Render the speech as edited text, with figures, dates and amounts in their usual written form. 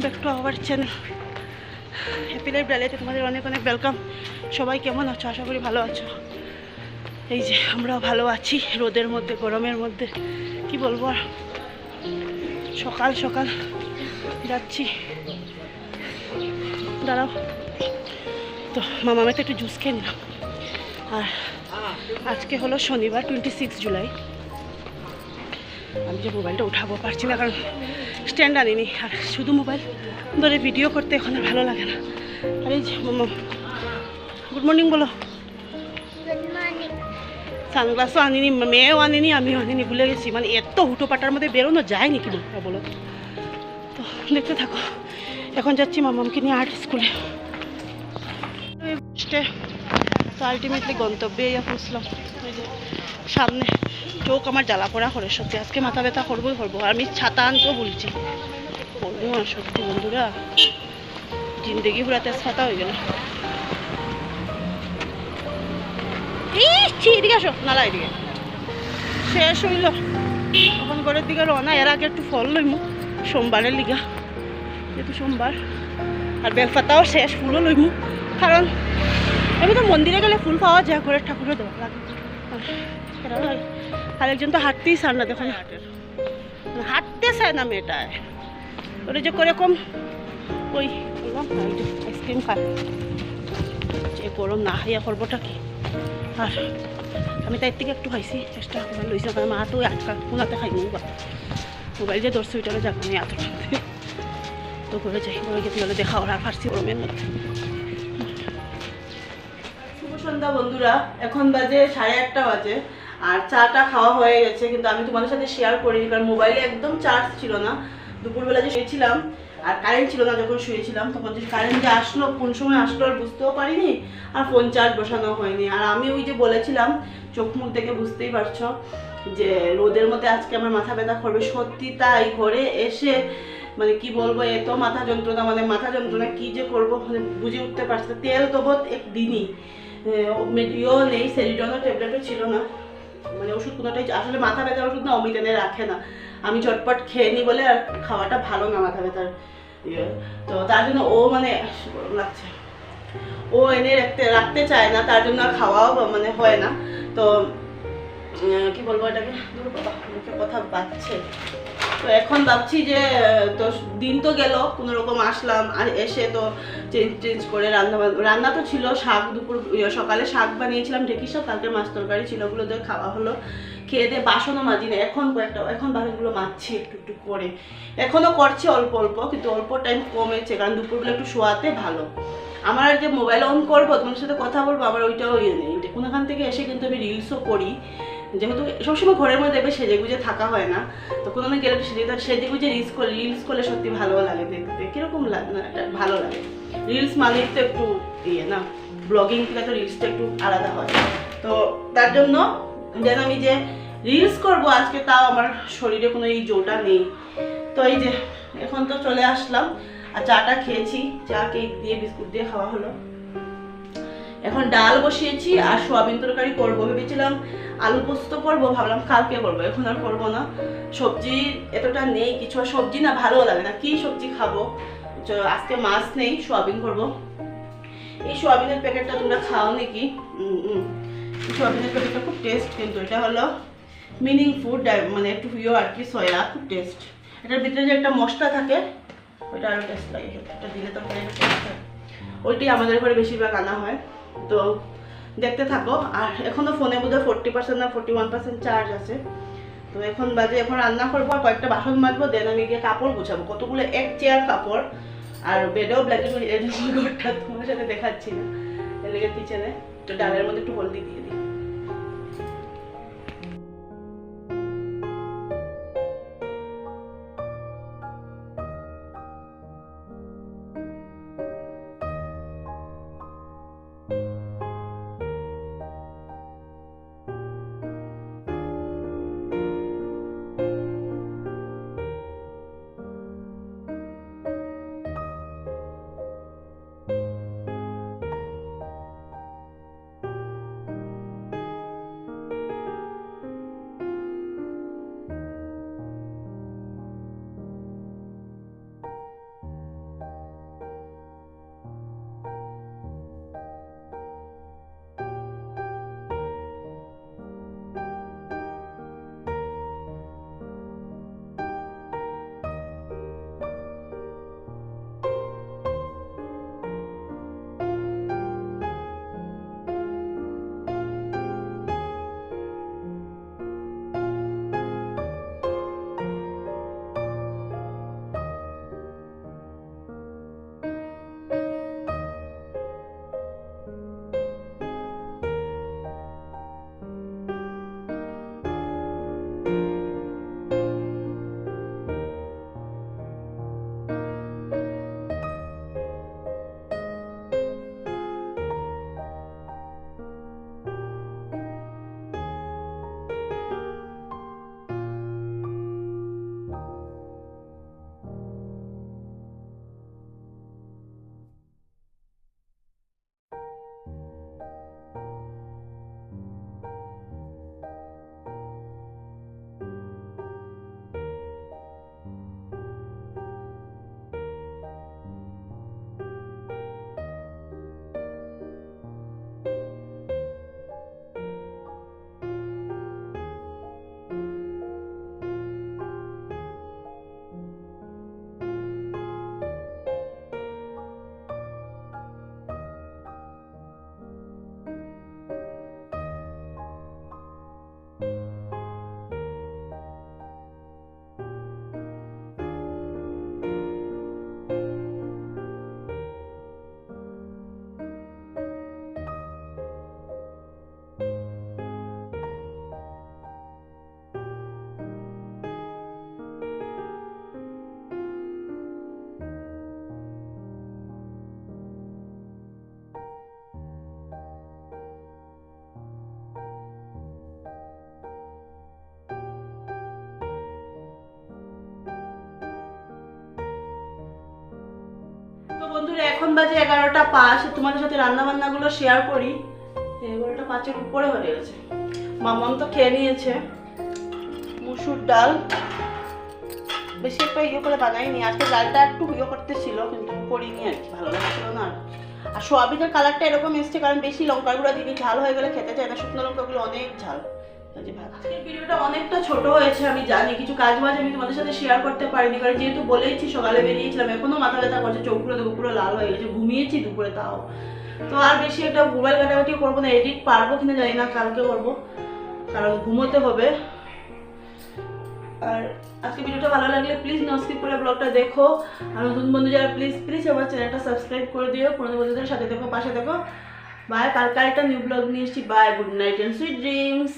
Back to our channel happy life ডালিয়াতে তোমাদের অনেক অনেক ওয়েলকাম। সবাই কেমন আছো? আশা করি ভালো আছো। এই যে আমরাও ভালো আছি, রোদের মধ্যে গরমের মধ্যে কি বলবো আর। সকাল সকাল যাচ্ছি, দাঁড়াও তো মামামে তো একটু জুস খেয়ে নিলাম। আর আজকে হলো শনিবার 26 জুলাই। আমি যে মোবাইলটা উঠাবো পারছি না, কারণ স্ট্যান্ড আনিনি, আর শুধু মোবাইল ধরে ভিডিও করতে এখন আর ভালো লাগে না। আর এই যে মামা গুড মর্নিং বলো। সানগ্লাসও আনিনি, মেয়েও আনিনি, আমিও আনিনি, ভুলে গেছি। মানে এত হুটোপাটার মধ্যে বেরোনো যায় নাকি না বলো তো। দেখতে থাকো, এখন যাচ্ছি মামামকে নিয়ে আর্ট স্কুলে। তো আলটিমেটলি গন্তব্যে পৌঁছলাম। ওই যে সামনে চোখ আমার জ্বালা পড়া করে, সত্যি আজকে মাথা ব্যথা করবোই করবো। আর আমি ছাতা আনতেও বলছি, করবো আর সত্যি বন্ধুরা জিন্দগি পুরা তেজপাতা হয়ে গেল। এদিকে আসো, নালা এদিকে শেষ হইল। তখন ঘরের দিকে রওনা। এর আগে একটু ফল লইমু সোমবারের লিগা, যেহেতু সোমবার। আর বেলপাতাও শেষ, ফুলও লইমু, কারণ আমি তো মন্দিরে গেলে ফুল পাওয়া যায়, ঘরের ঠাকুরও দেওয়া লাগে। আর একজন তো হাঁটতেই চান না, দেখো হাঁটতে চায় না মেয়েটায়। ওরা যে করে কম ওই আইসক্রিম খায়, যে গরম না খাইয়া করবোটা কি। আর আমি তাই থেকে একটু খাইছি, চেষ্টা করে লইছি, কারণ মা তো আজকাল কোনাতে খাইনি বা মোবাইল যে দর্শক ওইটাকে যাবো না এত তো করে যাই। করে গেতে গেলে দেখা ওরা ফার্সি গরমের মধ্যে। শুভ সন্ধ্যা বন্ধুরা, এখন বাজে 8:30 বাজে। আর চাটা খাওয়া হয়ে গেছে, কিন্তু আমি তোমাদের সাথে শেয়ার করিনি, কারণ মোবাইলে একদম চার্জ ছিল না। দুপুরবেলা যে শুয়েছিলাম আর কারেন্ট ছিল না, যখন শুয়েছিলাম তখন যে কারেন্ট যে আসলো, কোন সময় আসলো আর বুঝতেও পারিনি, আর ফোন চার্জ বসানো হয়নি। আর আমি ওই যে বলেছিলাম, চোখ মুখ দেখে বুঝতেই পারছো যে রোদের মধ্যে আজকে আমার মাথা ব্যথা করবে। সত্যি তাই, ঘরে এসে মানে কি বলবো, এত মাথা যন্ত্রণা, মানে মাথা যন্ত্রণা কি যে করবো মানে বুঝে উঠতে পারছি না। তেল তো বোধ একদিনই ইও নেই, সেরিডনের ট্যাবলেটও ছিল না, মানে ওষুধ কোনোটাই আসলে মাথা ব্যথার ওষুধ না অমিত এনে রাখে না। আমি চটপট খেয়ে নিই বলে, আর খাওয়াটা ভালো না মাথা ব্যথার ইয়ে, তো তার জন্য ও মানে গরম লাগছে, ও এনে রাখতে চায় না, তার জন্য আর খাওয়াও মানে হয় না। তো কি বলবো এটাকে, মুখে কথা বাজছে। তো এখন ভাবছি যে তো দিন তো গেল, কোনো রকম আসলাম, আর এসে তো চেঞ্জ করে রান্না তো ছিল, শাক দুপুর সকালে শাক বানিয়েছিলাম, ঢেঁকি শাক, কালকে মাছ তরকারি ছিল, ওগুলো দিয়ে খাওয়া হলো। খেয়ে দিয়ে বাসনও মাজি না, এখন বাসনগুলো মাজছি একটু একটু করে। এখনও করছি অল্প অল্প, কিন্তু অল্প টাইম কমেছে, কারণ দুপুরবেলা একটু শোয়াতে ভালো। আমার যে মোবাইল অন করবো, তোমার সাথে কথা বলবো, আমার ওইটাও ইয়ে নেই। কোনোখান থেকে এসে কিন্তু আমি রিলসও করি, যেহেতু সবসময় ঘরের মধ্যে দেখবে সেজে গুজে থাকা হয় না, তো কোনো গেলে সেজে গুজে রিলস করলে সত্যি ভালো লাগে দেখতে। কিরকম লাগে না, ভালো লাগে। রিলস মানেই তো একটু ইয়ে না, ব্লগিং থেকে তো রিলসটা একটু আলাদা হয়। তো তার জন্য যেন আমি যে রিলস করব আজকে, তাও আমার শরীরে কোনো এই জোটা নেই। তো এই যে এখন তো চলে আসলাম, আর চাটা খেয়েছি, চা কেক দিয়ে বিস্কুট দিয়ে খাওয়া হলো। এখন ডাল বসিয়েছি আর সোয়াবিন তরকারি করবো। ভেবেছিলাম আলু পোস্ত করবো, ভাবলাম কালকে করবো, এখন আর করবো না। সবজি এতটা নেই কিছু, আর সবজি না ভালো লাগে না, কি সবজি খাবো। আজকে মাছ নেই, সোয়াবিন করবো। এই সোয়াবিনের প্যাকেটটা তোমরা খাও নাকি? সোয়াবিনের প্যাকেটটা খুব টেস্ট, কিন্তু এটা হলো মিনিং ফুড, মানে একটু ইয়ে আর কি, সয়া, খুব টেস্ট। এটার ভিতরে যে একটা মশলা থাকে, ওইটা আরও টেস্ট লাগে, এটা দিলে তো টেস্ট হয়। ওইটাই আমাদের ঘরে বেশিরভাগ আনা হয়। তো দেখতে থাকো। আর এখনও ফোনে বোধহয় 40% না 41% চার্জ আছে। তো এখন বাজে, এখন রান্না করবো, আর কয়েকটা বাসন মাজবো, দেন আমি গিয়ে কাপড় গুছাবো, কতগুলো এক চেয়ার কাপড়। আর বেডেও ব্ল্যাঙ্কেট, ঘরটা তোমার সাথে দেখাচ্ছি না, এর লেগে কিচেনে তো ডালের মধ্যে একটু হলদি দিয়ে দিই। বন্ধুরা এখন বাজে 11:05, তোমাদের সাথে রান্না বান্নাগুলো শেয়ার করি। 11:05-এর উপরে হয়ে গেছে। মামাম তো খেয়ে নিয়েছে। মুসুর ডাল বেশি একটা করে বানাইনি, আজকে ডালটা একটু করতে ছিল কিন্তু করিনি আর কি, ভালো লাগছিল না। আর সোয়াবিনের কালারটা এরকম এসছে কারণ বেশি লঙ্কার গুঁড়া দিবি, ঝাল হয়ে গেলে খেতে চায় না, শুকনো লঙ্কাগুলো অনেক ঝাল। আজকের ভিডিওটা অনেকটা ছোট হয়েছে আমি জানি, কিছু কাজ বাজ আমি তোমাদের সাথে শেয়ার করতে পারিনি কারণ যেহেতু বলেইছি সকালে বেরিয়েছিলাম, এখনো মাথা ব্যথা করছে, চোখগুলো দেখো পুরো লাল হয়ে গেছে, ঘুমিয়েছি দুপুরে তাও। তো আর বেশি একটা মোবাইল ঘাটাঘাটি করবো না, এডিট পারবো কিনা জানি না, কালকে করবো কারণ ঘুমোতে হবে। আর আজকে ভিডিওটা ভালো লাগলে প্লিজ নো স্কিপ করে ব্লগটা দেখো, আর নতুন বন্ধু যারা প্লিজ আমার চ্যানেলটা সাবস্ক্রাইব করে দিও, পুরনো বন্ধুদের সাথে দেখো, পাশে দেখো। বাই, কালকে একটা নিউ ব্লগ নিয়ে এসেছি। Bye, good night and sweet dreams.